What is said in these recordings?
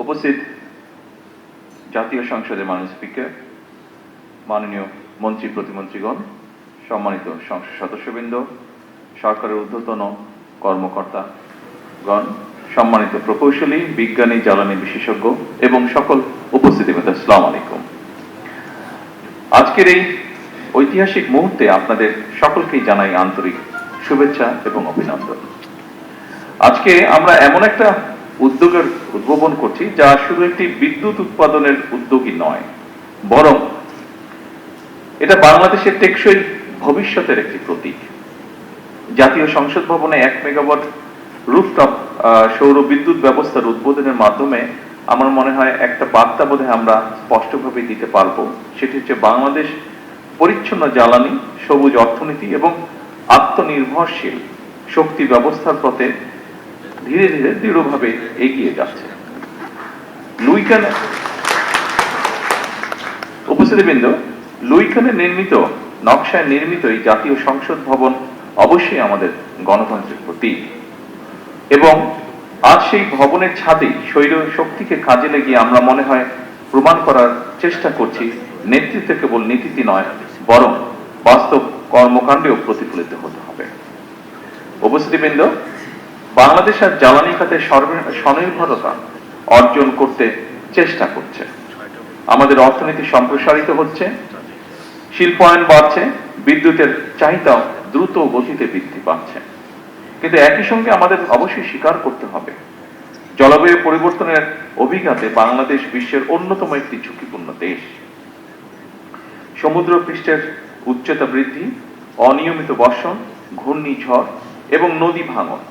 উপস্থিত জাতীয় সংসদের মাননীয় স্পিকার, মাননীয় মন্ত্রী প্রতিমন্ত্রীগণ, সম্মানিত সংসদ সদস্যবৃন্দ, সরকারের ঊর্ধ্বতন কর্মকর্তাগণ, সম্মানিত প্রকৌশলী, বিজ্ঞানী, জ্বালানি বিশেষজ্ঞ এবং সকল উপস্থিতিবৃন্দ, আসসালামু আলাইকুম। আজকের এই ঐতিহাসিক মুহূর্তে আপনাদের সকলকেই জানাই আন্তরিক শুভেচ্ছা এবং অভিনন্দন। আজকে আমরা এমন একটা উদ্যোগের উদ্ভাবন করছি যা শুধু একটি বিদ্যুৎ উৎপাদনের উদ্যোগই নয়, বরং এটা বাংলাদেশের টেকসই ভবিষ্যতের একটি প্রতীক। জাতীয় সংসদ ভবনে 1 মেগাওয়াট রুফটপ সৌর বিদ্যুৎ ব্যবস্থার উদ্বোধনের মাধ্যমে আমার মনে হয় একটা বার্তা বোধহয় আমরা স্পষ্টভাবে দিতে পারবো। সেটি হচ্ছে বাংলাদেশ পরিচ্ছন্ন জ্বালানি, সবুজ অর্থনীতি এবং আত্মনির্ভরশীল শক্তি ব্যবস্থার পথে ধীরে ধীরে দৃঢ়ভাবে এগিয়ে যাচ্ছে। উপস্থিতিবৃন্দ, লুইখানে নির্মিত, নকশায় নির্মিত এই জাতীয় সংসদ ভবন অবশ্যই আমাদের গণতন্ত্রের প্রতীক এবং আজ সেই ভবনের ছাদে সৌর শক্তিকে কাজে লাগিয়ে আমরা মনে হয় প্রমাণ করার চেষ্টা করছি নেতৃত্ব কেবল নীতিতে নয়, বরং বাস্তব কর্মকাণ্ডেও প্রতিফলিত হতে হবে। উপস্থিতিবৃন্দ, বাংলাদেশ আর জ্বালানি খাতে স্বনির্ভরতা অর্জন করতে চেষ্টা করছে। আমাদের অর্থনীতি সম্প্রসারিত হচ্ছে, শিল্পায়ন বাড়ছে, বিদ্যুতের চাহিদা দ্রুত গতিতে বৃদ্ধি পাচ্ছে। কিন্তু একই সঙ্গে আমাদের অবশ্যই স্বীকার করতে হবে, জলবায়ু পরিবর্তনের অভিঘাতে বাংলাদেশ বিশ্বের অন্যতম একটি ঝুঁকিপূর্ণ দেশ। সমুদ্র পৃষ্ঠের উচ্চতা বৃদ্ধি, অনিয়মিত বর্ষণ, ঘূর্ণিঝড় এবং নদী ভাঙন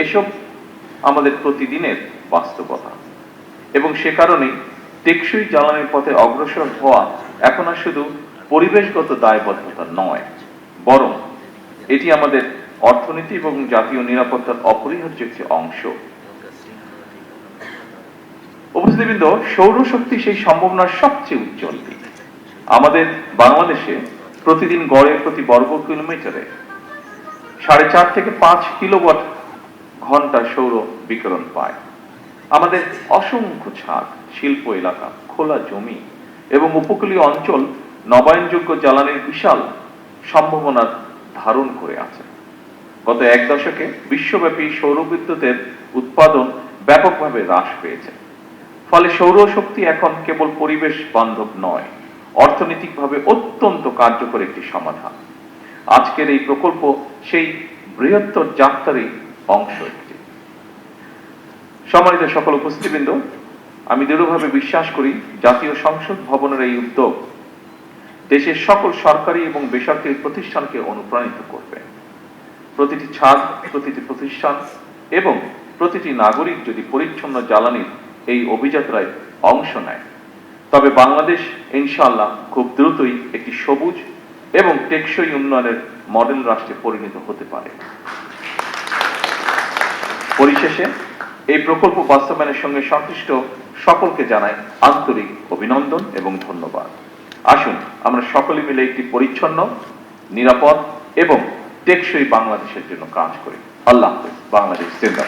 এসব আমাদের প্রতিদিনের বাস্তবতা এবং সে কারণেই টেকসই জ্বালানির পথে অগ্রসর হওয়া এখন আর শুধু পরিবেশগত দায়বদ্ধতা নয়, বরং এটি আমাদের অর্থনীতি এবং জাতীয় নিরাপত্তার অপরিহার্য একটি অংশ। উপস্থিতিবৃন্দ, সৌরশক্তি সেই সম্ভাবনার সবচেয়ে উজ্জ্বল দিক। আমাদের বাংলাদেশে প্রতিদিন গড়ে প্রতি বর্গ কিলোমিটারে 4.5 থেকে 5 কিলোওয়াট ঘন্টা সৌর বিকিরণ পায়। আমাদের অসংখ্য ছাদ, শিল্প এলাকা, খোলা জমি এবং উপকূলীয় অঞ্চল নবায়নযোগ্য জ্বালানির বিশাল সম্ভাবনা ধারণ করে আছে। গত 1 দশকে বিশ্বব্যাপী সৌর বিদ্যুতের উৎপাদন ব্যাপকভাবে হ্রাস পেয়েছে। ফলে সৌরশক্তি এখন কেবল পরিবেশ বান্ধব নয়, অর্থনৈতিকভাবে অত্যন্ত কার্যকর একটি সমাধান। আজকের এই প্রকল্প সেই বৃহত্তর যাত্রারই অংশ একটি। সম্মানিত সকল উপস্থিতিবৃন্দ, আমি দৃঢ়ভাবে বিশ্বাস করি জাতীয় সংসদ ভবনের এই উদ্যোগ দেশের সকল সরকারি এবং বেসরকারি প্রতিষ্ঠানকে অনুপ্রাণিত করবে। প্রতিটি ছাদ, প্রতিটি প্রতিষ্ঠান এবং প্রতিটি নাগরিক যদি পরিচ্ছন্ন জ্বালানির এই অভিযাত্রায় অংশ নেয়, তবে বাংলাদেশ ইনশাআল্লাহ খুব দ্রুতই একটি সবুজ এবং টেকসই উন্নয়নের মডেল রাষ্ট্রে পরিণত হতে পারে। পরিশেষে এই প্রকল্প বাস্তবায়নের সঙ্গে সংশ্লিষ্ট সকলকে জানাই আন্তরিক অভিনন্দন এবং ধন্যবাদ। আসুন আমরা সকলে মিলে একটি পরিচ্ছন্ন, নিরাপদ এবং টেকসই বাংলাদেশের জন্য কাজ করি। আল্লাহ হাফেজ। বাংলাদেশ জিন্দাবাদ।